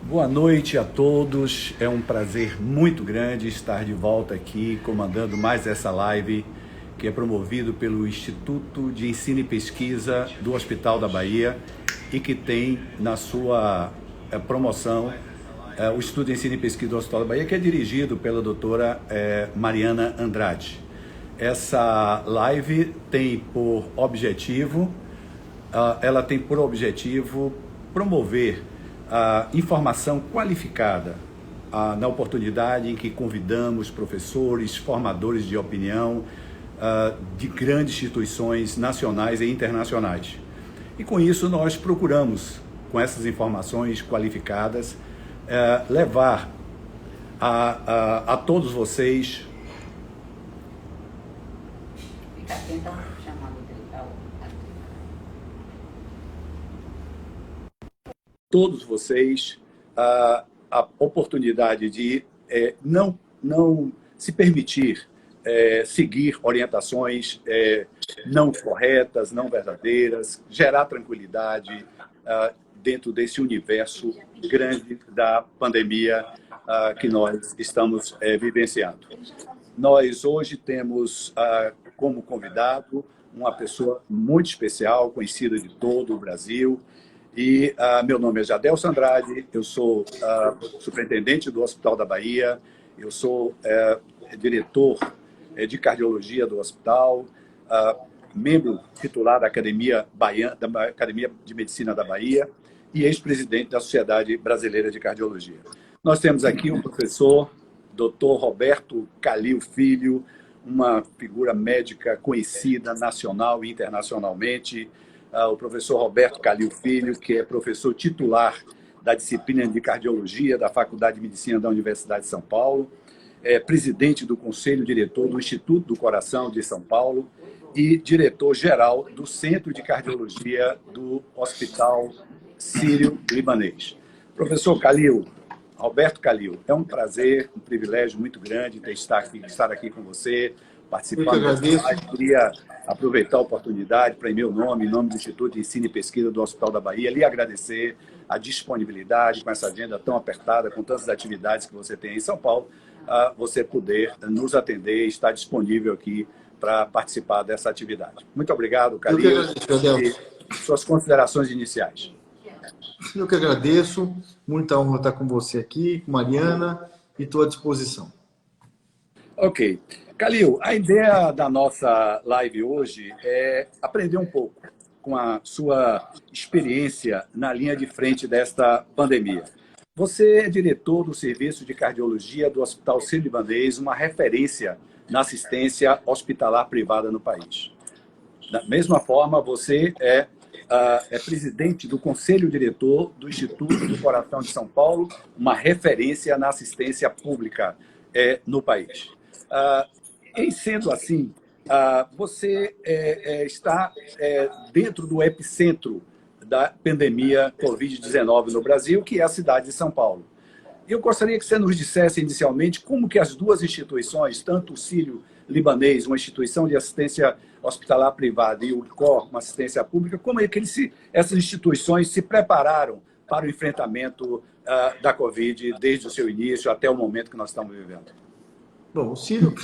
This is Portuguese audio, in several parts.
Boa noite a todos, é um prazer muito grande estar de volta aqui comandando mais essa live que é promovido pelo Instituto de Ensino e Pesquisa do Hospital da Bahia e que tem na sua promoção o Instituto de Ensino e Pesquisa do Hospital da Bahia, que é dirigido pela doutora Mariana Andrade. Essa live tem por objetivo, promover a informação qualificada na oportunidade em que convidamos professores, formadores de opinião de grandes instituições nacionais e internacionais. E com isso nós procuramos, com essas informações qualificadas, levar a todos vocês a oportunidade de não se permitir seguir orientações não corretas, não verdadeiras, gerar tranquilidade dentro desse universo grande da pandemia que nós estamos vivenciando. Nós hoje temos como convidado uma pessoa muito especial, conhecida de todo o Brasil. E meu nome é Jadelson Andrade, eu sou superintendente do Hospital da Bahia, eu sou diretor de cardiologia do hospital, membro titular da Academia de Medicina da Bahia e ex-presidente da Sociedade Brasileira de Cardiologia. Nós temos aqui o professor Dr. Roberto Calil Filho, uma figura médica conhecida nacional e internacionalmente, o professor Roberto Calil Filho, que é professor titular da disciplina de cardiologia da Faculdade de Medicina da Universidade de São Paulo, é presidente do Conselho Diretor do Instituto do Coração de São Paulo e diretor-geral do Centro de Cardiologia do Hospital Sírio-Libanês. Professor Calil, Roberto Calil, é um prazer, um privilégio muito grande estar aqui com você, participando dessa live. Queria aproveitar a oportunidade para, em meu nome, em nome do Instituto de Ensino e Pesquisa do Hospital da Bahia, lhe agradecer a disponibilidade com essa agenda tão apertada, com tantas atividades que você tem em São Paulo, você poder nos atender e estar disponível aqui para participar dessa atividade. Muito obrigado, Calil, e suas considerações iniciais. Eu que agradeço, muita honra estar com você aqui, com Mariana, e estou à disposição. Ok. Calil, a ideia da nossa live hoje é aprender um pouco com a sua experiência na linha de frente desta pandemia. Você é diretor do Serviço de Cardiologia do Hospital Sírio-Libanês, uma referência na assistência hospitalar privada no país. Da mesma forma, você é presidente do Conselho Diretor do Instituto do Coração de São Paulo, uma referência na assistência pública no país. Em sendo assim, você está dentro do epicentro da pandemia Covid-19 no Brasil, que é a cidade de São Paulo. Eu gostaria que você nos dissesse inicialmente como que as duas instituições, tanto o Sírio-Libanês, uma instituição de assistência hospitalar privada, e o ICOR, uma assistência pública, como é que essas instituições se prepararam para o enfrentamento da Covid desde o seu início até o momento que nós estamos vivendo? Bom, o Sírio,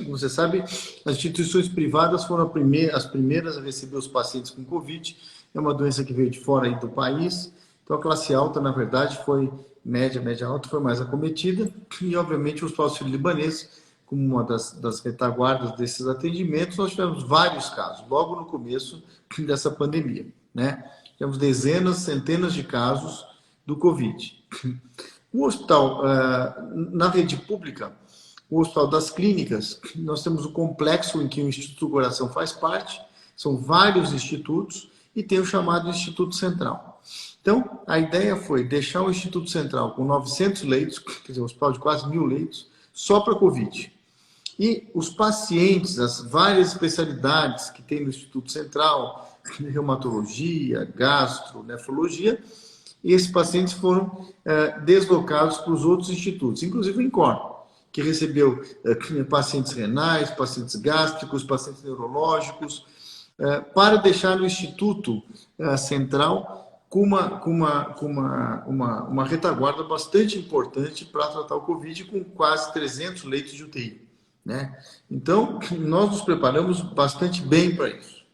você sabe, as instituições privadas foram as primeiras a receber os pacientes com Covid. É uma doença que veio de fora aí do país. Então, a classe alta, na verdade, foi média alta, foi mais acometida. E, obviamente, o Hospital Sírio-Libanês, como uma das retaguardas desses atendimentos, nós tivemos vários casos, logo no começo dessa pandemia, né? Tivemos dezenas, centenas de casos do Covid. O hospital, na rede pública, o Hospital das Clínicas, nós temos o complexo em que o Instituto do Coração faz parte, são vários institutos, e tem o chamado Instituto Central. Então, a ideia foi deixar o Instituto Central com 900 leitos, quer dizer, um hospital de quase 1.000 leitos, só para Covid. E os pacientes, as várias especialidades que tem no Instituto Central, reumatologia, gastro, nefrologia, esses pacientes foram deslocados para os outros institutos, inclusive o INCOR, que recebeu pacientes renais, pacientes gástricos, pacientes neurológicos, para deixar no Instituto Central com uma retaguarda bastante importante para tratar o Covid, com quase 300 leitos de UTI, né? Então, nós nos preparamos bastante bem para isso.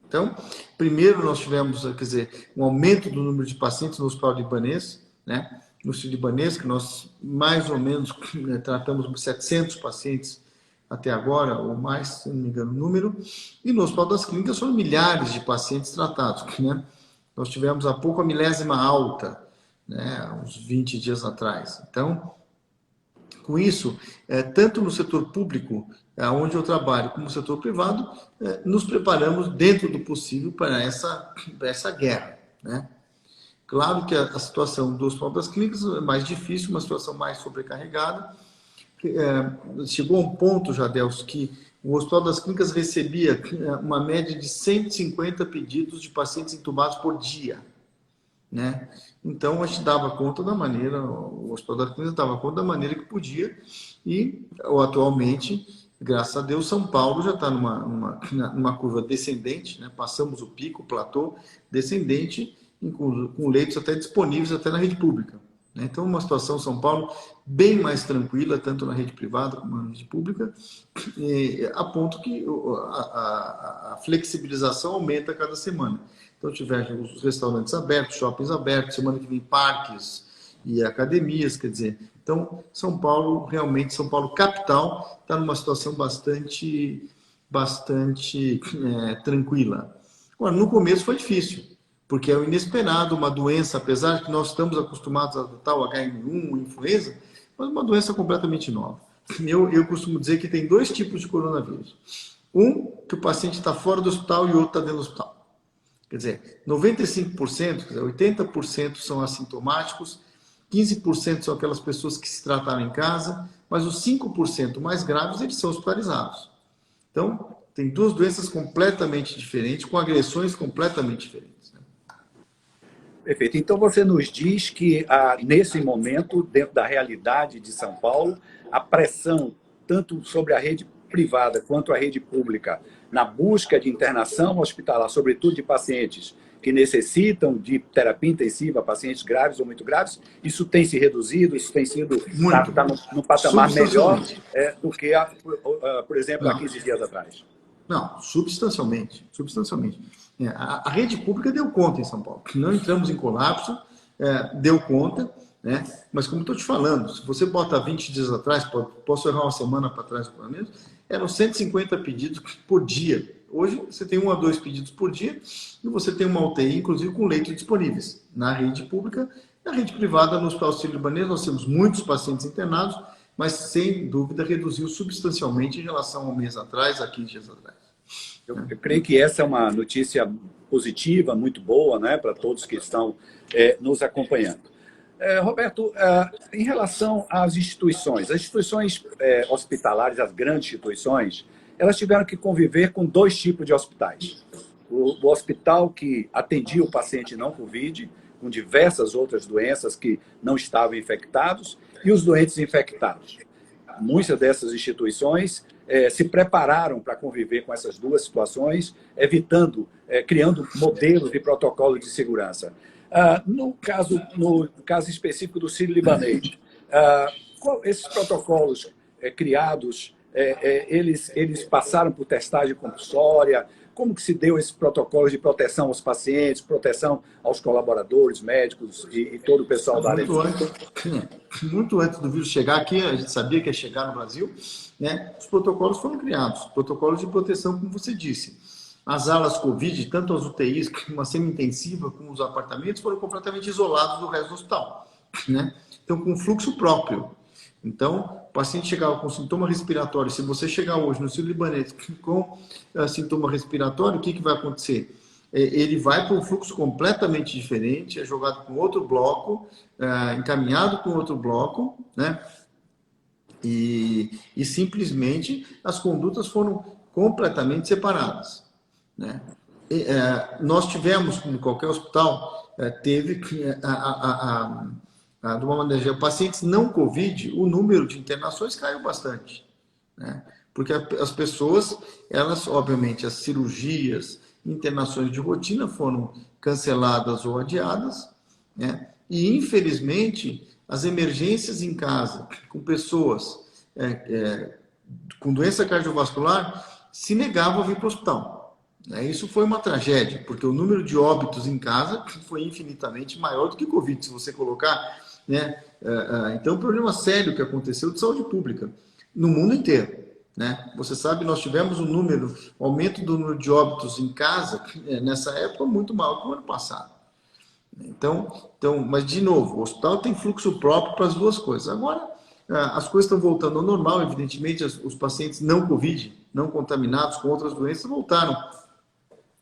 Então, primeiro nós tivemos, quer dizer, um aumento do número de pacientes no Hospital Libanês, né? No Hospital Libanês, que nós mais ou menos tratamos 700 pacientes até agora, ou mais, se não me engano o número, e no Hospital das Clínicas foram milhares de pacientes tratados, né? Nós tivemos há pouco a milésima alta, né? Uns 20 dias atrás. Então, com isso, tanto no setor público, onde eu trabalho, como no setor privado, nos preparamos dentro do possível para essa guerra, né? Claro que a situação do Hospital das Clínicas é mais difícil, uma situação mais sobrecarregada. Chegou a um ponto, Jadelso, que o Hospital das Clínicas recebia uma média de 150 pedidos de pacientes entubados por dia, né? Então, a gente dava conta da maneira, o Hospital das Clínicas dava conta da maneira que podia, e atualmente, graças a Deus, São Paulo já está numa curva descendente, né? Passamos o pico, o platô descendente, com leitos até disponíveis até na rede pública. Então, uma situação em São Paulo bem mais tranquila, tanto na rede privada como na rede pública, a ponto que a flexibilização aumenta a cada semana. Então, tivemos os restaurantes abertos, shoppings abertos, semana que vem parques e academias, quer dizer. Então, São Paulo, realmente, São Paulo capital, está numa situação bastante tranquila. Agora, no começo foi difícil, porque é o inesperado, uma doença, apesar de que nós estamos acostumados a tratar o H1N1, o influenza, mas uma doença completamente nova. Eu costumo dizer que tem dois tipos de coronavírus. Um, que o paciente está fora do hospital e o outro está dentro do hospital. Quer dizer, 95%, quer dizer, 80% são assintomáticos, 15% são aquelas pessoas que se trataram em casa, mas os 5% mais graves, eles são hospitalizados. Então, tem duas doenças completamente diferentes, com agressões completamente diferentes. Perfeito. Então, você nos diz que, nesse momento, dentro da realidade de São Paulo, a pressão, tanto sobre a rede privada quanto a rede pública, na busca de internação hospitalar, sobretudo de pacientes que necessitam de terapia intensiva, pacientes graves ou muito graves, isso tem se reduzido, isso tem sido está num patamar melhor do que, por exemplo, há 15 dias atrás. Não, substancialmente. A rede pública deu conta em São Paulo. Não entramos em colapso, deu conta, né? Mas como estou te falando, se você bota 20 dias atrás, posso errar uma semana para trás, pelo menos, eram 150 pedidos por dia. Hoje você tem 1 a 2 pedidos por dia e você tem uma UTI, inclusive com leitos disponíveis na rede pública. Na rede privada, no Hospital Sírio-Libanês, nós temos muitos pacientes internados, mas sem dúvida reduziu substancialmente em relação a um mês atrás, a 15 dias atrás. Eu creio que essa é uma notícia positiva, muito boa, né, para todos que estão nos acompanhando. Roberto, em relação às instituições, as instituições hospitalares, as grandes instituições, elas tiveram que conviver com dois tipos de hospitais. O hospital que atendia o paciente não Covid, com diversas outras doenças que não estavam infectados, e os doentes infectados. Muitas dessas instituições se prepararam para conviver com essas duas situações, criando modelos de protocolo de segurança. No caso específico do Sírio-Libanês, esses protocolos criados, eles passaram por testagem compulsória? Como que se deu esses protocolos de proteção aos pacientes, proteção aos colaboradores, médicos e todo o pessoal da área de saúde? Muito antes do vírus chegar aqui, a gente sabia que ia chegar no Brasil, né? Os protocolos foram criados, protocolos de proteção, como você disse. As alas Covid, tanto as UTIs, uma semi-intensiva, como os apartamentos, foram completamente isolados do resto do hospital, né? Então, com fluxo próprio. Então, o paciente chegava com sintoma respiratório. Se você chegar hoje no Sírio-Libanês com sintoma respiratório, o que vai acontecer? Ele vai para um fluxo completamente diferente, é jogado com outro bloco, encaminhado com outro bloco, né? E simplesmente as condutas foram completamente separadas, né? Nós tivemos, como qualquer hospital, teve de uma maneira geral, pacientes não Covid, o número de internações caiu bastante, né? Porque as pessoas, elas, obviamente, as cirurgias, internações de rotina canceladas ou adiadas, né? E, infelizmente, as emergências em casa com pessoas com doença cardiovascular se negavam a vir para o hospital. Isso foi uma tragédia, porque o número de óbitos em casa foi infinitamente maior do que Covid, se você colocar, né? Então, um problema sério que aconteceu de saúde pública no mundo inteiro, né? Você sabe, nós tivemos um aumento do número de óbitos em casa nessa época muito maior que o ano passado. Então, mas de novo, o hospital tem fluxo próprio para as duas coisas. Agora, as coisas estão voltando ao normal, evidentemente, os pacientes não Covid, não contaminados com outras doenças, voltaram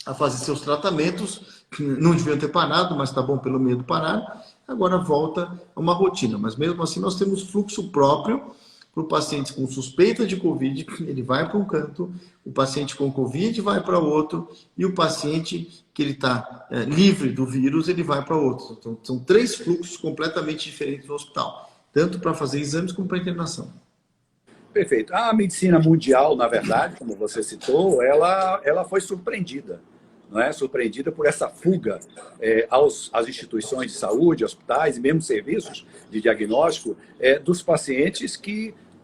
a fazer seus tratamentos, que não deviam ter parado, mas está bom, pelo medo pararam, agora volta a uma rotina. Mas mesmo assim, nós temos fluxo próprio para o paciente com suspeita de Covid, ele vai para um canto, o paciente com Covid vai para outro, e o paciente que ele está livre do vírus, ele vai para outro. Então, são 3 fluxos completamente diferentes no hospital, tanto para fazer exames como para internação. Perfeito. A medicina mundial, na verdade, como você citou, ela foi surpreendida. Não é? Surpreendida por essa fuga às instituições de saúde, hospitais e mesmo serviços de diagnóstico dos pacientes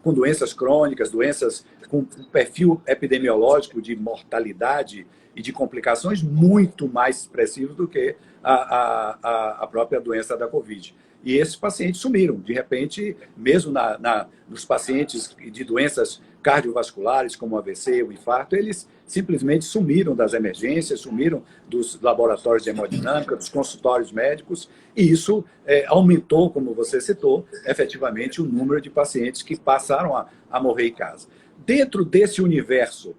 com doenças crônicas, doenças com perfil epidemiológico de mortalidade e de complicações muito mais expressivos do que a própria doença da Covid. E esses pacientes sumiram. De repente, mesmo nos pacientes de doenças cardiovasculares, como o AVC, o infarto, eles simplesmente sumiram das emergências, sumiram dos laboratórios de hemodinâmica, dos consultórios médicos, e isso aumentou, como você citou, efetivamente o número de pacientes que passaram a morrer em casa. Dentro desse universo,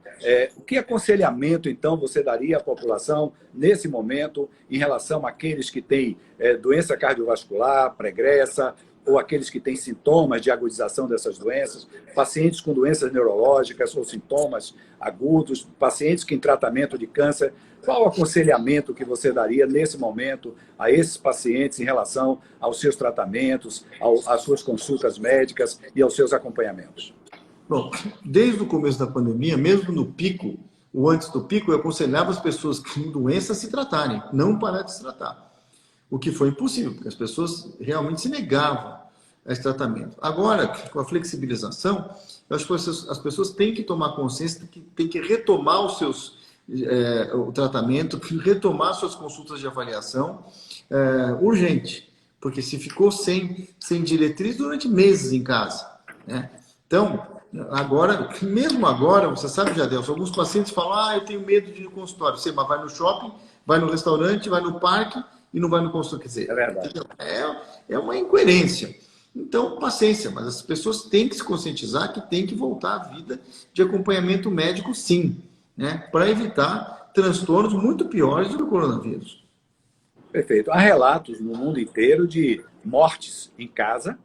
que aconselhamento, então, você daria à população, nesse momento, em relação àqueles que têm doença cardiovascular pregressa, ou aqueles que têm sintomas de agudização dessas doenças, pacientes com doenças neurológicas ou sintomas agudos, pacientes que em tratamento de câncer? Qual o aconselhamento que você daria, nesse momento, a esses pacientes em relação aos seus tratamentos, às suas consultas médicas e aos seus acompanhamentos? Bom, desde o começo da pandemia, mesmo no pico, ou antes do pico, eu aconselhava as pessoas com doença a se tratarem, não parar de se tratar. O que foi impossível, porque as pessoas realmente se negavam a esse tratamento. Agora, com a flexibilização, eu acho que as pessoas têm que tomar consciência, que têm que retomar o tratamento, retomar suas consultas de avaliação urgente, porque se ficou sem diretriz durante meses em casa, né? Então, mesmo agora, você sabe, Jadelson, alguns pacientes falam, eu tenho medo de ir no consultório. Você, mas vai no shopping, vai no restaurante, vai no parque e não vai no consultório. Quer dizer, é verdade. É uma incoerência. Então, paciência, mas as pessoas têm que se conscientizar que tem que voltar à vida de acompanhamento médico, sim, né? Para evitar transtornos muito piores do que o coronavírus. Perfeito. Há relatos no mundo inteiro de mortes em casa,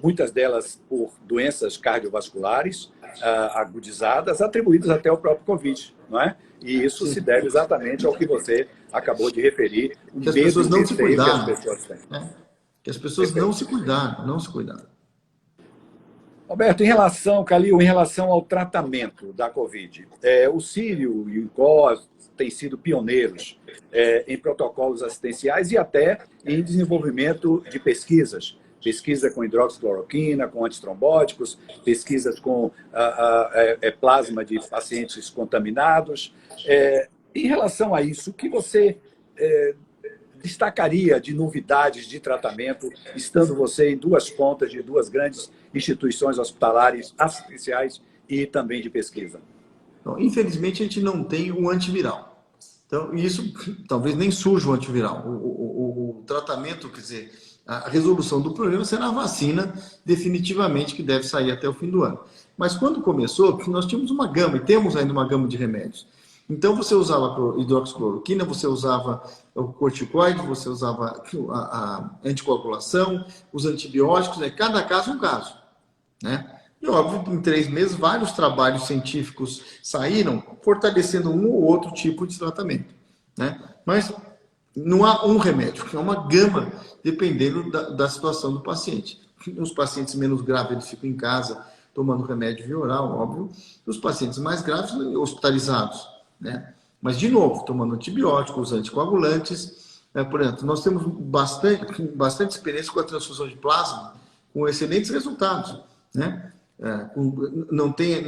muitas delas por doenças cardiovasculares agudizadas, atribuídas até ao próprio Covid, não é? E isso se deve exatamente ao que você acabou de referir, o que as pessoas não se cuidaram, que as pessoas têm. Que as pessoas não se cuidaram, Roberto, Calil, em relação ao tratamento da Covid, o Círio e o INCOR têm sido pioneiros em protocolos assistenciais e até em desenvolvimento de pesquisas. Pesquisa com hidroxicloroquina, com antitrombóticos, pesquisas com plasma de pacientes contaminados. Em relação a isso, o que você destacaria de novidades de tratamento, estando você em duas pontas de duas grandes instituições hospitalares, assistenciais e também de pesquisa? Então, infelizmente, a gente não tem um antiviral. Então, isso talvez nem surja o antiviral. O tratamento, quer dizer, a resolução do problema será a vacina, definitivamente, que deve sair até o fim do ano. Mas quando começou, nós tínhamos uma gama, e temos ainda uma gama de remédios. Então, você usava hidroxicloroquina, você usava o corticoide, você usava a anticoagulação, os antibióticos, cada caso um caso, né? E, óbvio, em 3 meses, vários trabalhos científicos saíram fortalecendo um ou outro tipo de tratamento, né? Mas não há um remédio, é uma gama, dependendo da situação do paciente. Os pacientes menos graves, eles ficam em casa tomando remédio via oral, óbvio. Os pacientes mais graves, hospitalizados, né? Mas, de novo, tomando antibióticos, anticoagulantes. Por exemplo, nós temos bastante experiência com a transfusão de plasma, com excelentes resultados, né?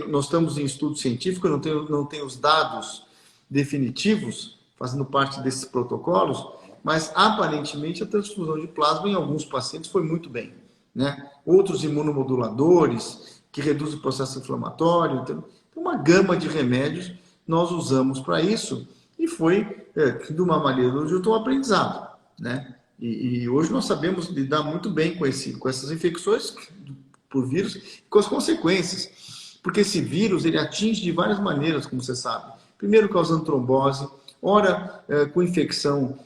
Nós estamos em estudo científico, não tem os dados definitivos, fazendo parte desses protocolos, mas aparentemente a transfusão de plasma em alguns pacientes foi muito bem, né? Outros imunomoduladores que reduzem o processo inflamatório, então uma gama de remédios nós usamos para isso e foi, de uma maneira ou de outra, um aprendizado, né? E hoje nós sabemos lidar muito bem com essas infecções por vírus e com as consequências, porque esse vírus ele atinge de várias maneiras, como você sabe. Primeiro causando trombose, ora com infecção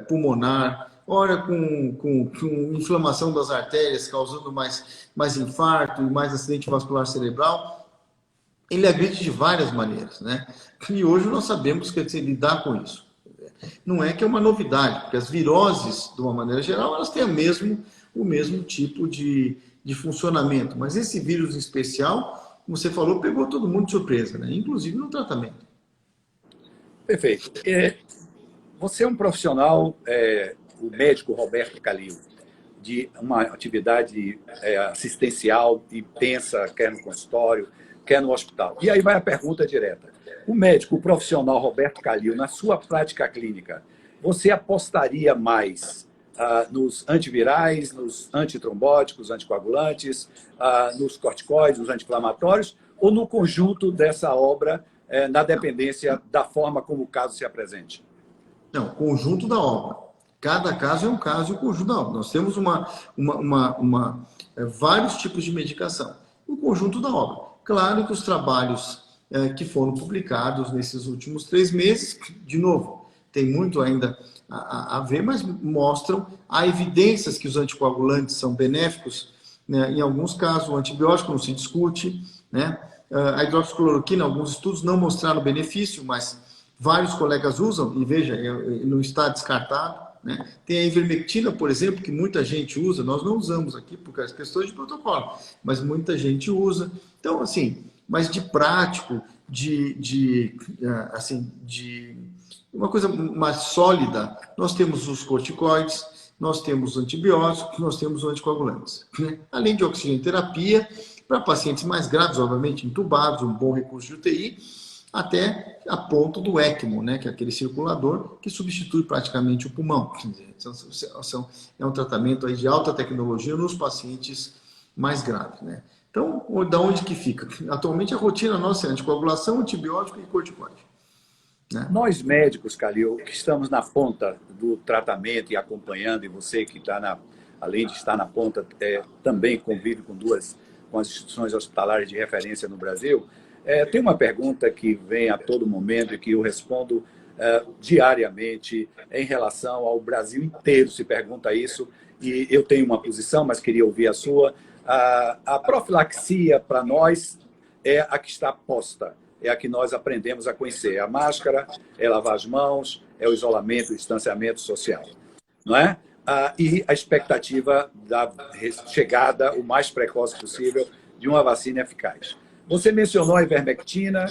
pulmonar, ora com inflamação das artérias, causando mais infarto e mais acidente vascular cerebral. Ele agride de várias maneiras, né? E hoje nós sabemos que lidar com isso. Não é que é uma novidade, porque as viroses, de uma maneira geral, elas têm o mesmo tipo de funcionamento. Mas esse vírus em especial, como você falou, pegou todo mundo de surpresa, né? Inclusive no tratamento. Perfeito. Você é um profissional, o médico Roberto Kallil, de uma atividade assistencial intensa, quer no consultório, quer no hospital. E aí vai a pergunta direta. O médico, o profissional Roberto Kallil, na sua prática clínica, você apostaria mais nos antivirais, nos antitrombóticos, anticoagulantes, nos corticoides, nos anti-inflamatórios, ou no conjunto dessa obra, na dependência da forma como o caso se apresente? Não, conjunto da obra. Cada caso é um caso e o conjunto da obra. Nós temos vários tipos de medicação. O conjunto da obra. Claro que os trabalhos que foram publicados nesses últimos 3 meses, de novo, tem muito ainda a ver, mas mostram, há evidências que os anticoagulantes são benéficos, né? Em alguns casos, o antibiótico não se discute, né? A hidroxicloroquina, alguns estudos não mostraram benefício, mas vários colegas usam, e veja, não está descartado, né? Tem a ivermectina, por exemplo, que muita gente usa, nós não usamos aqui por causa das questões de protocolo, mas muita gente usa. Então, assim, mas de prático, de uma coisa mais sólida, nós temos os corticoides, nós temos antibióticos, nós temos os anticoagulantes, né? Além de oxigenoterapia, para pacientes mais graves, obviamente, entubados, um bom recurso de UTI, até a ponto do ECMO, né, que é aquele circulador que substitui praticamente o pulmão. Quer dizer, é um tratamento aí de alta tecnologia nos pacientes mais graves, né? Então, da onde que fica? Atualmente a rotina nossa é anticoagulação, antibiótico e corticoide, né? Nós médicos, Kallil, que estamos na ponta do tratamento e acompanhando, e você que está, além de estar na ponta, também convive com as instituições hospitalares de referência no Brasil, tem uma pergunta que vem a todo momento e que eu respondo diariamente em relação ao Brasil inteiro, se pergunta isso, e eu tenho uma posição, mas queria ouvir a sua. A profilaxia, para nós, é a que está posta, é a que nós aprendemos a conhecer. A máscara, é lavar as mãos, é o isolamento, o distanciamento social, não é? E a expectativa da chegada o mais precoce possível de uma vacina eficaz. Você mencionou a ivermectina,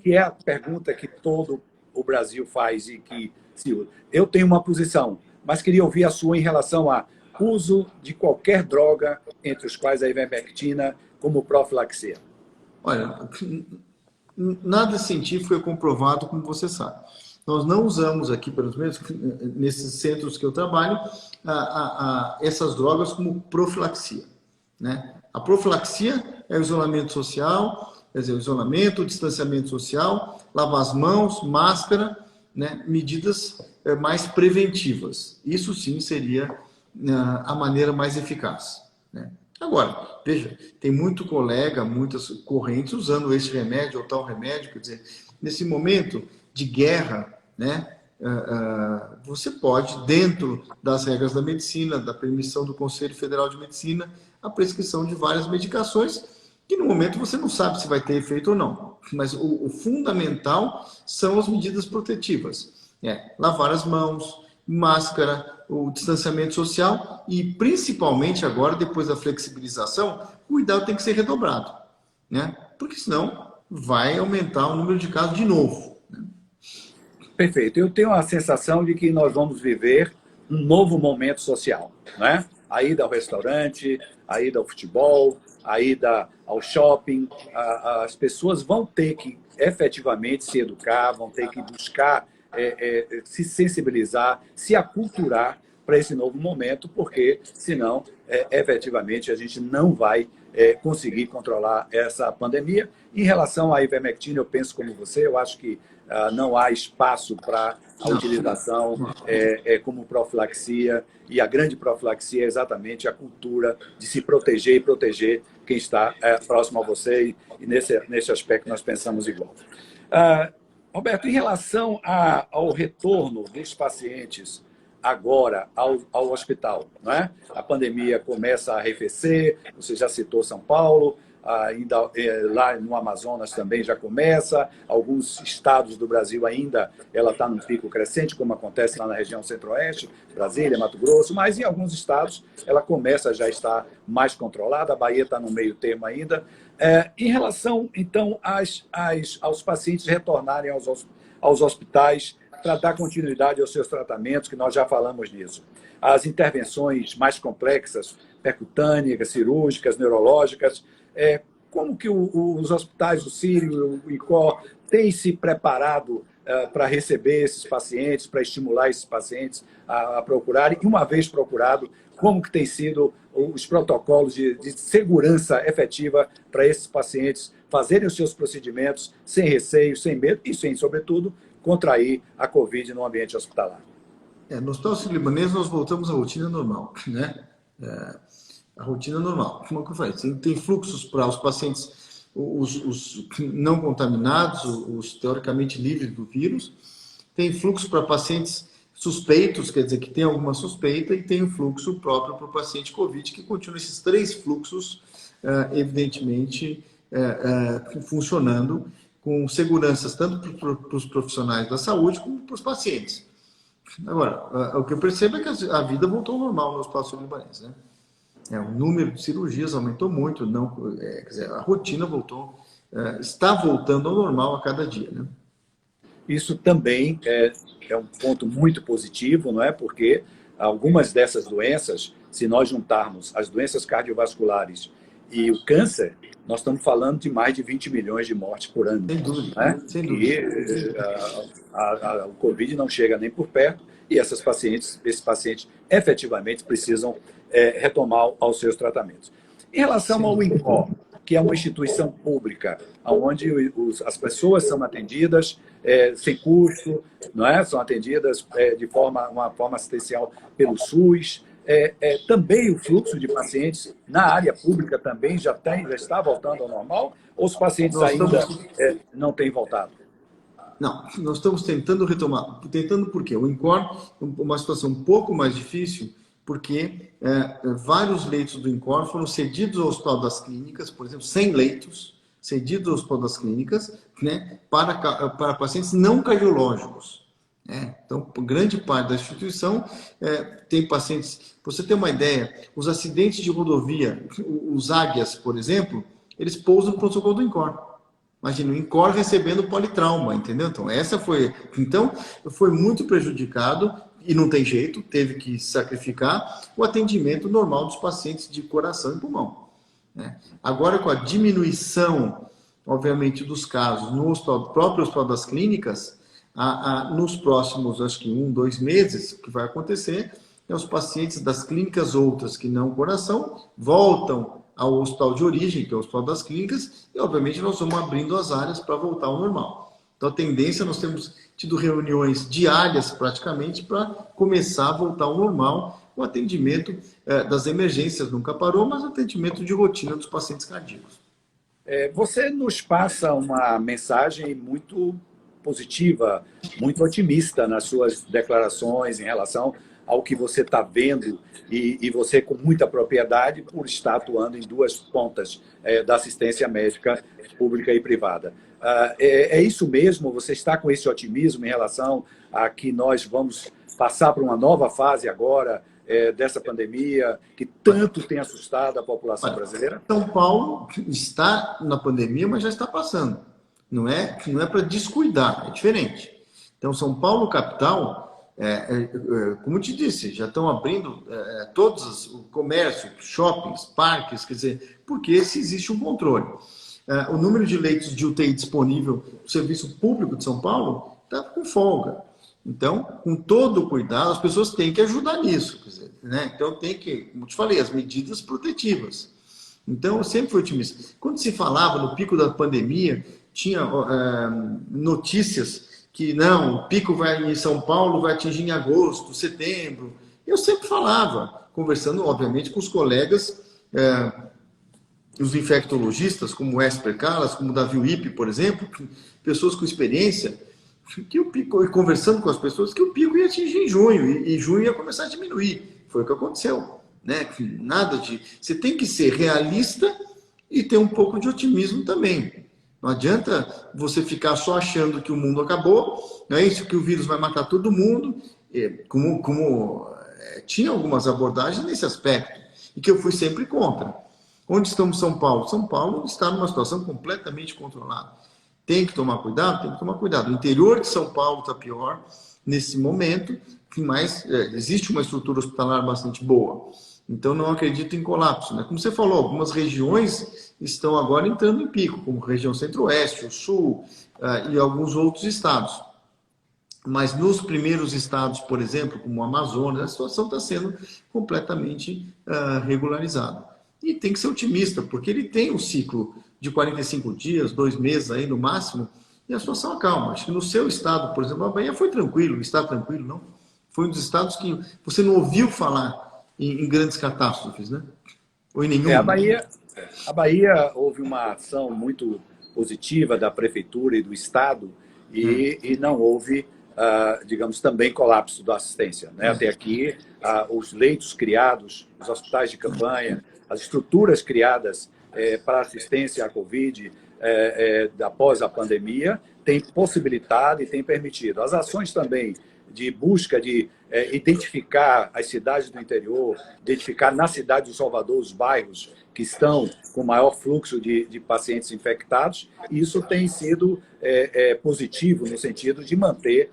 que é a pergunta que todo o Brasil faz e que se usa. Eu tenho uma posição, mas queria ouvir a sua em relação a uso de qualquer droga, entre os quais a ivermectina, como profilaxia. Olha, nada científico é comprovado, como você sabe. Nós não usamos aqui, pelo menos nesses centros que eu trabalho, essas drogas como profilaxia, né? A profilaxia é o isolamento social, quer dizer, o isolamento, o distanciamento social, lavar as mãos, máscara, né? Medidas mais preventivas. Isso sim seria a maneira mais eficaz, né? Agora, veja, tem muito colega, muitas correntes usando esse remédio ou tal remédio, quer dizer, nesse momento de guerra, né? Você pode, dentro das regras da medicina, da permissão do Conselho Federal de Medicina, a prescrição de várias medicações, que no momento você não sabe se vai ter efeito ou não. Mas o fundamental são as medidas protetivas. Lavar as mãos, máscara, o distanciamento social e, principalmente agora, depois da flexibilização, o cuidado tem que ser redobrado, né? Porque senão vai aumentar o número de casos de novo, né? Perfeito. Eu tenho a sensação de que nós vamos viver um novo momento social, né? A ida ao restaurante, a ida ao futebol, a ida ao shopping. As pessoas vão ter que efetivamente se educar, vão ter que buscar se sensibilizar, se aculturar para esse novo momento, porque senão, efetivamente, a gente não vai conseguir controlar essa pandemia. Em relação à ivermectina, eu penso como você, eu acho que não há espaço para a utilização como profilaxia, e a grande profilaxia é exatamente a cultura de se proteger e proteger quem está próximo a você, e nesse aspecto nós pensamos igual. Roberto, em relação ao retorno dos pacientes agora ao hospital, não é? A pandemia começa a arrefecer, você já citou São Paulo, ainda lá no Amazonas também já começa, alguns estados do Brasil ainda ela está num pico crescente, como acontece lá na região centro-oeste, Brasília, Mato Grosso, mas em alguns estados ela começa a já estar mais controlada, a Bahia está no meio termo ainda. Em relação, então, aos pacientes retornarem aos hospitais para dar continuidade aos seus tratamentos, que nós já falamos nisso. As intervenções mais complexas, percutâneas, cirúrgicas, neurológicas, como que os hospitais do Sírio, o INCOR, têm se preparado para receber esses pacientes, para estimular esses pacientes a procurarem, e uma vez procurado, como que tem sido os protocolos de segurança efetiva para esses pacientes fazerem os seus procedimentos sem receio, sem medo e sem, sobretudo, contrair a Covid no ambiente hospitalar. No Hospital Sírio-Libanês nós voltamos à rotina normal, né? A rotina normal. Como que eu falei? Tem fluxos para os pacientes, os não contaminados, os teoricamente livres do vírus. Tem fluxo para pacientes suspeitos, quer dizer, que tem alguma suspeita, e tem o fluxo próprio para o paciente Covid, que continua esses três fluxos, evidentemente, funcionando com seguranças tanto para os profissionais da saúde como para os pacientes. Agora, o que eu percebo é que a vida voltou ao normal no Hospital Sírio-Libanês, né? O número de cirurgias aumentou muito, quer dizer, a rotina voltou, está voltando ao normal a cada dia, né? Isso também é um ponto muito positivo, não é? Porque algumas dessas doenças, se nós juntarmos as doenças cardiovasculares e o câncer, nós estamos falando de mais de 20 milhões de mortes por ano. Sem dúvida. Né? Sem dúvida. E o Covid não chega nem por perto, e esses pacientes efetivamente precisam retomar aos seus tratamentos. Em relação ao INCOR, que é uma instituição pública, onde as pessoas são atendidas sem custo, não é? São atendidas de uma forma assistencial pelo SUS. Também o fluxo de pacientes na área pública também já está voltando ao normal, ou os pacientes ainda não têm voltado? Não, nós estamos tentando retomar. Tentando por quê? O INCOR é uma situação um pouco mais difícil, porque vários leitos do INCOR foram cedidos ao Hospital das Clínicas, por exemplo, 100 leitos cedidos ao Hospital das Clínicas, né, para pacientes não cardiológicos. Então, grande parte da instituição tem pacientes... Para você ter uma ideia, os acidentes de rodovia, os águias, por exemplo, eles pousam no pronto-socorro do INCOR. Imagina, o INCOR recebendo politrauma, entendeu? Então, foi muito prejudicado, e não tem jeito, teve que sacrificar o atendimento normal dos pacientes de coração e pulmão. Agora, com a diminuição, obviamente, dos casos no próprio Hospital das Clínicas, nos próximos, acho que 1, 2 meses, o que vai acontecer é os pacientes das clínicas outras que não coração voltam ao hospital de origem, que é o Hospital das Clínicas, e obviamente nós vamos abrindo as áreas para voltar ao normal. Então a tendência, nós temos tido reuniões diárias praticamente para começar a voltar ao normal. O atendimento das emergências nunca parou, mas o atendimento de rotina dos pacientes cardíacos. Você nos passa uma mensagem muito positiva, muito otimista nas suas declarações em relação ao que você está vendo, e você com muita propriedade por estar atuando em duas pontas da assistência médica pública e privada. É isso mesmo? Você está com esse otimismo em relação a que nós vamos passar por uma nova fase agora dessa pandemia que tanto tem assustado a população brasileira? São Paulo está na pandemia, mas já está passando. Não é para descuidar, é diferente. Então, São Paulo, capital, como te disse, já estão abrindo todos o comércio, shoppings, parques, quer dizer, porque se existe um controle. O número de leitos de UTI disponível no serviço público de São Paulo está com folga. Então, com todo o cuidado, as pessoas têm que ajudar nisso. Quer dizer, né? Então, tem que, como te falei, as medidas protetivas. Então, eu sempre fui otimista. Quando se falava no pico da pandemia, tinha notícias que não, o pico vai em São Paulo vai atingir em agosto, setembro. Eu sempre falava, conversando, obviamente, com os colegas, os infectologistas, como o Esper Calas, como o Davi Wippe, por exemplo, pessoas com experiência, que o pico, e conversando com as pessoas, que o pico ia atingir em junho, e junho ia começar a diminuir. Foi o que aconteceu. Né? Nada de... Você tem que ser realista e ter um pouco de otimismo também. Não adianta você ficar só achando que o mundo acabou, não é isso, que o vírus vai matar todo mundo, tinha algumas abordagens nesse aspecto, e que eu fui sempre contra. Onde estamos em São Paulo? São Paulo está numa situação completamente controlada. Tem que tomar cuidado? Tem que tomar cuidado. O interior de São Paulo está pior nesse momento, mas existe uma estrutura hospitalar bastante boa. Então, não acredito em colapso. Né? Como você falou, algumas regiões estão agora entrando em pico, como a região centro-oeste, o sul e alguns outros estados. Mas nos primeiros estados, por exemplo, como o Amazonas, a situação está sendo completamente regularizada. E tem que ser otimista, porque ele tem um ciclo de 45 dias, 2 meses aí no máximo, e a situação acalma. Acho que no seu estado, por exemplo, a Bahia foi tranquilo, está tranquilo, não? Foi um dos estados que você não ouviu falar em grandes catástrofes, né? Ou em nenhuma. A Bahia houve uma ação muito positiva da prefeitura e do estado e não houve, digamos, também colapso da assistência. Né? Até aqui, os leitos criados, os hospitais de campanha, as estruturas criadas para assistência à Covid após a pandemia têm possibilitado e têm permitido. As ações também de busca de identificar as cidades do interior, identificar na cidade de Salvador os bairros que estão com maior fluxo de pacientes infectados, e isso tem sido positivo no sentido de manter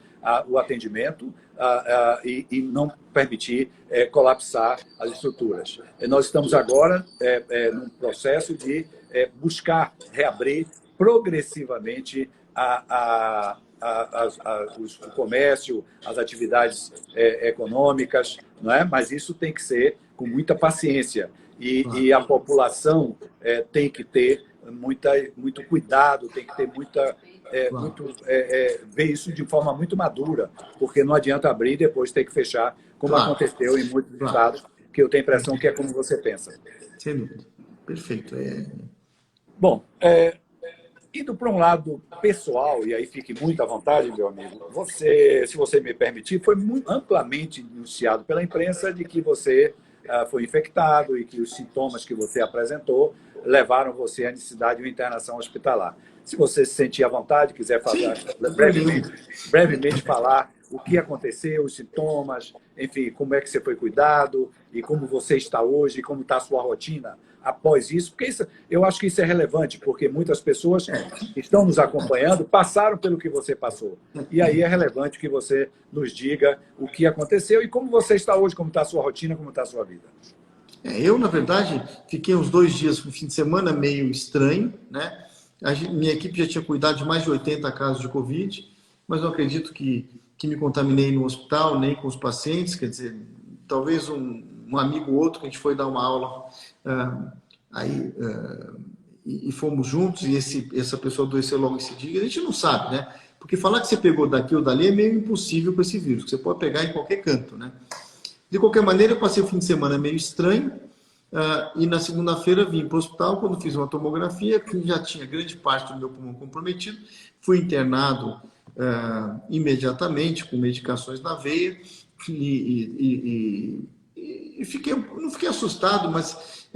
o atendimento e não permitir colapsar as estruturas. Nós estamos agora num processo de buscar reabrir progressivamente o comércio, as atividades econômicas, não é? Mas isso tem que ser com muita paciência e a população tem que ter muito cuidado, tem que ter ver isso de forma muito madura, porque não adianta abrir e depois ter que fechar, como aconteceu em muitos estados, que eu tenho a impressão que é como você pensa. Sem dúvida. Perfeito. Bom, indo para um lado pessoal, e aí fique muito à vontade, meu amigo, se você me permitir, foi muito amplamente denunciado pela imprensa de que você foi infectado e que os sintomas que você apresentou levaram você à necessidade de uma internação hospitalar. Se você se sentir à vontade, quiser falar brevemente falar o que aconteceu, os sintomas, enfim, como é que você foi cuidado e como você está hoje, como está a sua rotina após isso, porque eu acho que isso é relevante, porque muitas pessoas que estão nos acompanhando passaram pelo que você passou. E aí é relevante que você nos diga o que aconteceu e como você está hoje, como está a sua rotina, como está a sua vida. Eu, na verdade, fiquei uns 2 dias no fim de semana meio estranho, né? Minha equipe já tinha cuidado de mais de 80 casos de Covid, mas não acredito que me contaminei no hospital, nem com os pacientes, quer dizer, talvez um amigo ou outro que a gente foi dar uma aula e fomos juntos, e essa pessoa adoeceu logo em seguida, a gente não sabe, né? Porque falar que você pegou daqui ou dali é meio impossível com esse vírus, que você pode pegar em qualquer canto, né? De qualquer maneira, eu passei o fim de semana meio estranho, e na segunda-feira vim para o hospital, quando fiz uma tomografia, que já tinha grande parte do meu pulmão comprometido, fui internado imediatamente, com medicações na veia, e não fiquei assustado, mas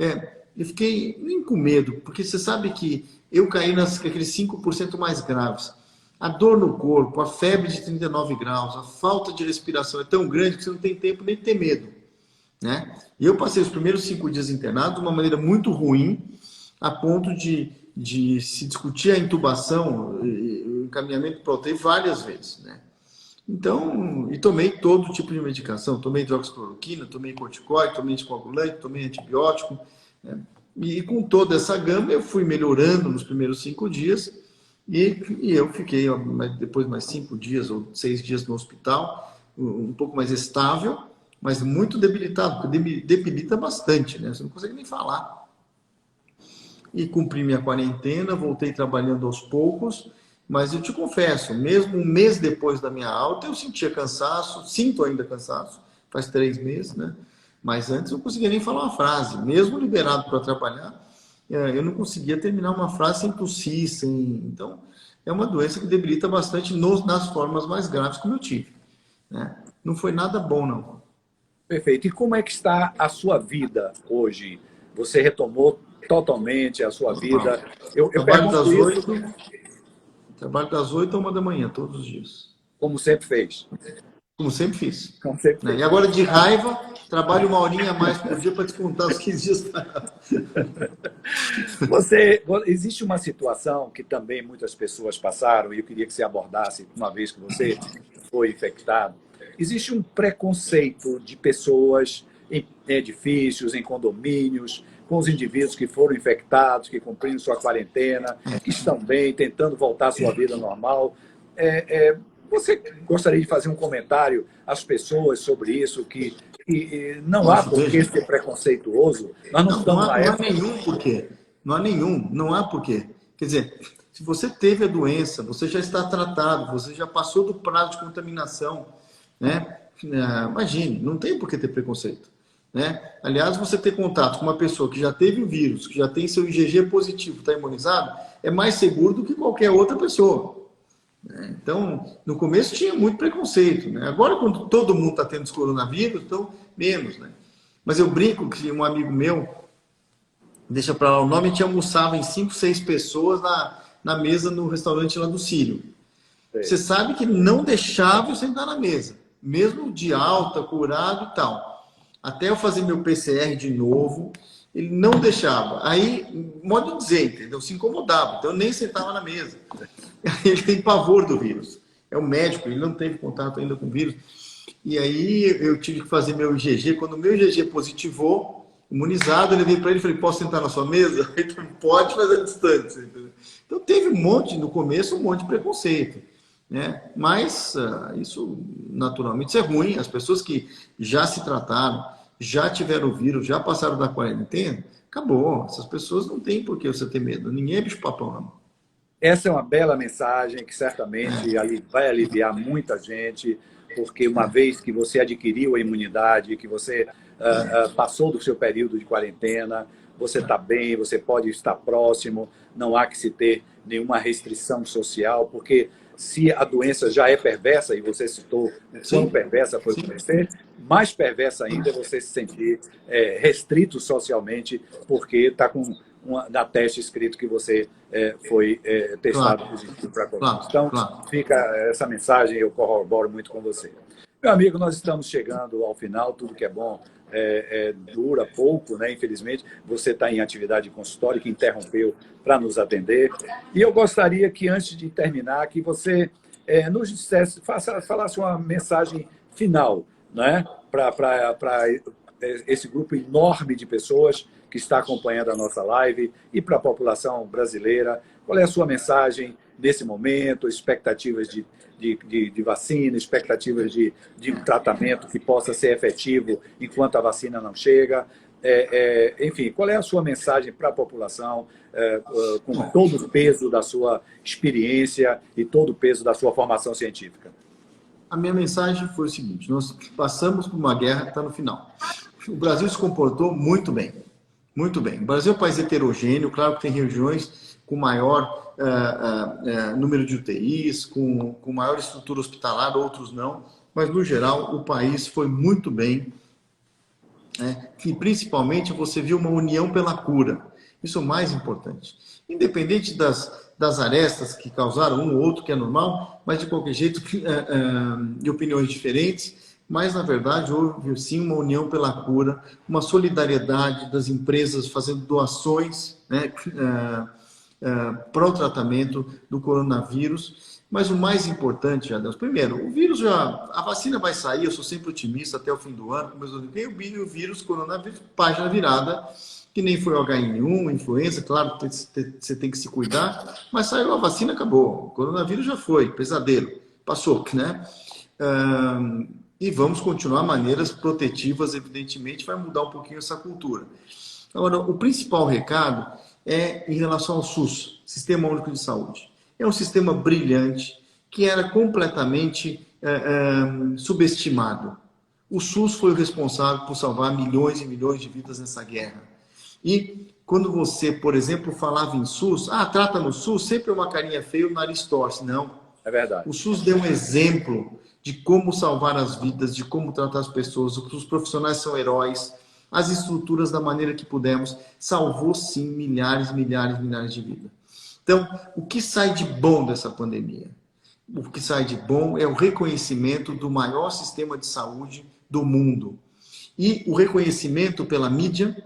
eu fiquei nem com medo, porque você sabe que eu caí naqueles 5% mais graves. A dor no corpo, a febre de 39 graus, a falta de respiração é tão grande que você não tem tempo nem de ter medo. Né? E eu passei os primeiros 5 dias internado de uma maneira muito ruim, a ponto de se discutir a intubação, o encaminhamento para UTI várias vezes. Né? Então, e tomei todo tipo de medicação, tomei hidroxicloroquina, tomei corticoide, tomei anticoagulante, tomei antibiótico, né? E com toda essa gama eu fui melhorando nos primeiros 5 dias e eu fiquei depois mais 5 dias ou 6 dias no hospital, um pouco mais estável, mas muito debilitado, porque debilita bastante, né? Você não consegue nem falar. E cumpri minha quarentena, voltei trabalhando aos poucos, mas eu te confesso, mesmo um mês depois da minha alta, eu sentia cansaço, sinto ainda cansaço, faz 3 meses, né? Mas antes eu não conseguia nem falar uma frase, mesmo liberado para trabalhar, eu não conseguia terminar uma frase sem tossir, sem... Então, é uma doença que debilita bastante nas formas mais graves como eu tive, né? Não foi nada bom, não. Perfeito. E como é que está a sua vida hoje? Você retomou totalmente a sua Normal. vida? Eu Trabalho pergunto das isso 8, trabalho das 8 à 1 da manhã, todos os dias. como sempre fez. Como sempre fiz. Como sempre Né? fez. E agora, de raiva, trabalho 1 horinha a mais por dia para descontar os 15 dias. Existe uma situação que também muitas pessoas passaram, e eu queria que você abordasse, uma vez que você foi infectado. Existe um preconceito de pessoas em edifícios, em condomínios, com os indivíduos que foram infectados, que cumpriram sua quarentena, que estão bem, tentando voltar à sua vida normal. Você gostaria de fazer um comentário às pessoas sobre isso, que não há Poxa, por que veja. ser preconceituoso? Nós não Não estamos há, na não há época. nenhum porquê. Não há nenhum, não há porquê. Quer dizer, se você teve a doença, você já está tratado, você já passou do prazo de contaminação, né? Imagine, não tem por que ter preconceito, né? Aliás, você ter contato com uma pessoa que já teve o vírus, que já tem seu IgG positivo, está imunizado, é mais seguro do que qualquer outra pessoa. Então, no começo tinha muito preconceito, né? Agora, quando todo mundo está tendo esse coronavírus, então, menos, né? Mas eu brinco que um amigo meu, deixa para lá o nome, a gente almoçava em 5, 6 pessoas na mesa no restaurante lá do Sírio. Você sabe que não deixava eu sentar na mesa, mesmo de alta, curado e tal. Até eu fazer meu PCR de novo, ele não deixava. Aí, modo de dizer, entendeu? Se incomodava, então eu nem sentava na mesa. Ele tem pavor do vírus. É o médico, ele não teve contato ainda com o vírus. E aí eu tive que fazer meu IgG. Quando o meu IgG positivou, imunizado, eu levei para ele e falei, posso sentar na sua mesa? Ele falou, pode, mas a distância. Entendeu? Então teve no começo, um monte de preconceito, né? Mas isso naturalmente isso é ruim. As pessoas que já se trataram, já tiveram o vírus, já passaram da quarentena, acabou. Essas pessoas não têm por que você ter medo. Ninguém é bicho-papão, não. Essa é uma bela mensagem que certamente vai aliviar muita gente, porque uma vez que você adquiriu a imunidade, que você passou do seu período de quarentena, você está bem, você pode estar próximo, não há que se ter nenhuma restrição social, porque se a doença já é perversa, e você citou o quão perversa foi para você, mais perversa ainda é você se sentir restrito socialmente, porque está com na teste escrito que você foi testado positivo para Covid. Então, fica essa mensagem, eu corroboro muito com você. Meu amigo, nós estamos chegando ao final, tudo que é bom dura pouco, né? Infelizmente, você está em atividade de consultório, que interrompeu para nos atender. E eu gostaria que, antes de terminar, que você nos dissesse, falasse uma mensagem final, né? Para esse grupo enorme de pessoas que está acompanhando a nossa live e para a população brasileira. Qual é a sua mensagem nesse momento, expectativas de vacina, expectativas de um tratamento que possa ser efetivo enquanto a vacina não chega? Enfim, qual é a sua mensagem para a população com todo o peso da sua experiência e todo o peso da sua formação científica? A minha mensagem foi o seguinte, nós passamos por uma guerra que está no final. O Brasil se comportou muito bem. Muito bem. O Brasil é um país heterogêneo, claro que tem regiões com maior número de UTIs, com maior estrutura hospitalar, outros não, mas no geral o país foi muito bem, né? E principalmente você viu uma união pela cura. Isso é o mais importante. Independente das arestas que causaram um ou outro, que é normal, mas de qualquer jeito, de opiniões diferentes, mas, na verdade, houve sim uma união pela cura, uma solidariedade das empresas fazendo doações, né, para o tratamento do coronavírus. Mas o mais importante, Adelson, primeiro, o vírus a vacina vai sair, eu sou sempre otimista até o fim do ano, mas o vírus, coronavírus, página virada, que nem foi o H1N1, influenza, claro, você tem que se cuidar, mas saiu a vacina, acabou. O coronavírus já foi, pesadelo, passou, né? E vamos continuar maneiras protetivas, evidentemente, vai mudar um pouquinho essa cultura. Agora, o principal recado é em relação ao SUS, Sistema Único de Saúde. É um sistema brilhante que era completamente subestimado. O SUS foi o responsável por salvar milhões e milhões de vidas nessa guerra. E quando você, por exemplo, falava em SUS, trata no SUS, sempre uma carinha feia, o nariz torce. Não. É verdade. O SUS deu um exemplo de como salvar as vidas, de como tratar as pessoas, os profissionais são heróis, as estruturas da maneira que pudemos, salvou sim milhares, milhares, milhares de vidas. Então, o que sai de bom dessa pandemia? O que sai de bom é o reconhecimento do maior sistema de saúde do mundo. E o reconhecimento pela mídia,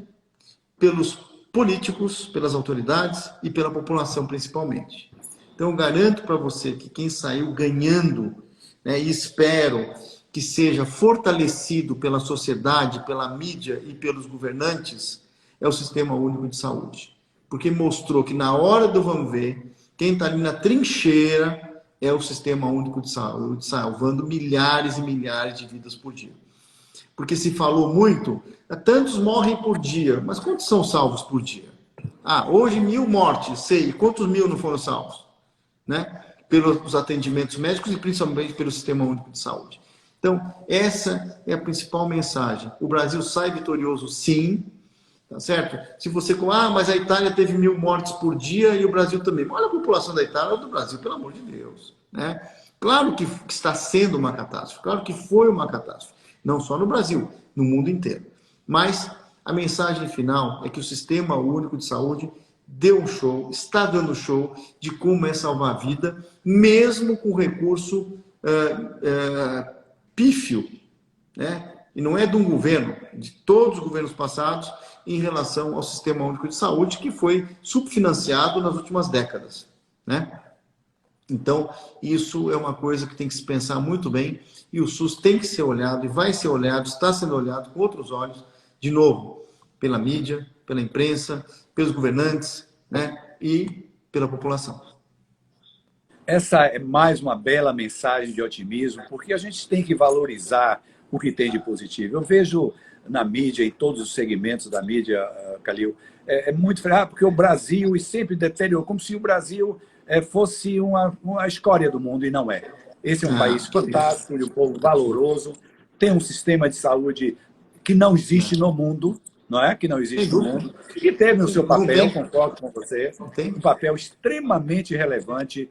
pelos políticos, pelas autoridades e pela população principalmente. Então, eu garanto para você que quem saiu ganhando, né, e espero que seja fortalecido pela sociedade, pela mídia e pelos governantes, é o Sistema Único de Saúde. Porque mostrou que na hora do vamos ver, quem está ali na trincheira é o Sistema Único de Saúde, salvando milhares e milhares de vidas por dia. Porque se falou muito, tantos morrem por dia, mas quantos são salvos por dia? Hoje 1000 mortes, sei, e quantos mil não foram salvos? Né? Pelos atendimentos médicos e principalmente pelo Sistema Único de Saúde. Então, essa é a principal mensagem. O Brasil sai vitorioso, sim, tá certo? Se você... mas a Itália teve 1000 mortes por dia e o Brasil também. Olha a população da Itália ou do Brasil, pelo amor de Deus. Né? Claro que está sendo uma catástrofe, claro que foi uma catástrofe. Não só no Brasil, no mundo inteiro. Mas a mensagem final é que o Sistema Único de Saúde deu um show, está dando show de como é salvar a vida, mesmo com recurso pífio, né? E não é de um governo, de todos os governos passados, em relação ao Sistema Único de Saúde, que foi subfinanciado nas últimas décadas, né? Então, isso é uma coisa que tem que se pensar muito bem, e o SUS tem que ser olhado, e vai ser olhado, está sendo olhado com outros olhos, de novo, pela mídia, pela imprensa, pelos governantes, né? E pela população. Essa é mais uma bela mensagem de otimismo, porque a gente tem que valorizar o que tem de positivo. Eu vejo na mídia, em todos os segmentos da mídia, Calil, é muito fraco, porque o Brasil, e sempre deteriorou, como se o Brasil fosse uma escória do mundo, e não é. Esse é um país fantástico, de um povo valoroso, tem um sistema de saúde que não existe no mundo, não é? Que não existe no mundo, e teve o seu papel, concordo com você, um papel extremamente relevante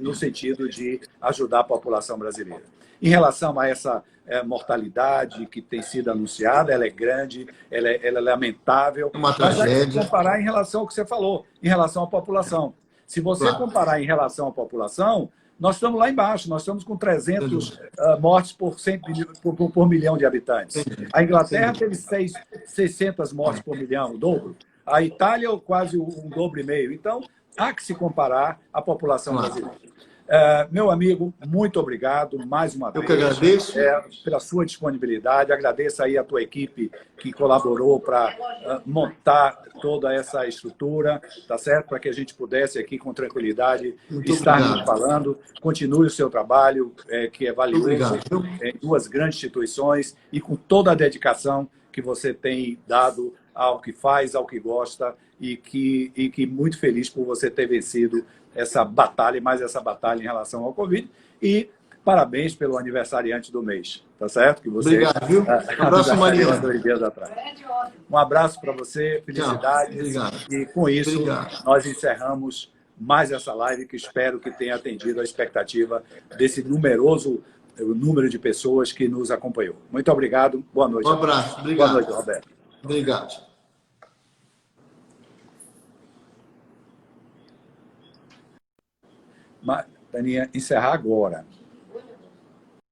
no sentido de ajudar a população brasileira. Em relação a essa mortalidade que tem sido anunciada, ela é grande, ela é lamentável, uma tragédia. Mas vai comparar em relação ao que você falou, em relação à população. Se você comparar em relação à população, nós estamos lá embaixo, nós estamos com 300 mortes por milhão de habitantes. A Inglaterra teve 600 mortes por milhão, o dobro. A Itália, quase um dobro e meio. Então, há que se comparar à população brasileira. Meu amigo, muito obrigado mais uma vez. Eu que agradeço. Pela sua disponibilidade. Agradeço aí a tua equipe que colaborou para montar toda essa estrutura, tá certo? Para que a gente pudesse aqui com tranquilidade estar nos falando. Continue o seu trabalho, que é valioso em duas grandes instituições e com toda a dedicação que você tem dado ao que faz, ao que gosta e que muito feliz por você ter vencido essa batalha, mais essa batalha em relação ao Covid. E parabéns pelo aniversariante do mês, tá certo? Que você, obrigado, viu? Um abraço, Maria. 2 dias atrás. Um abraço para você, felicidades. E com isso, nós encerramos mais essa live, que espero que tenha atendido a expectativa desse numeroso número de pessoas que nos acompanhou. Muito obrigado, boa noite. Um abraço, obrigado. Boa noite, Roberto. Obrigado. Daninha, encerrar agora.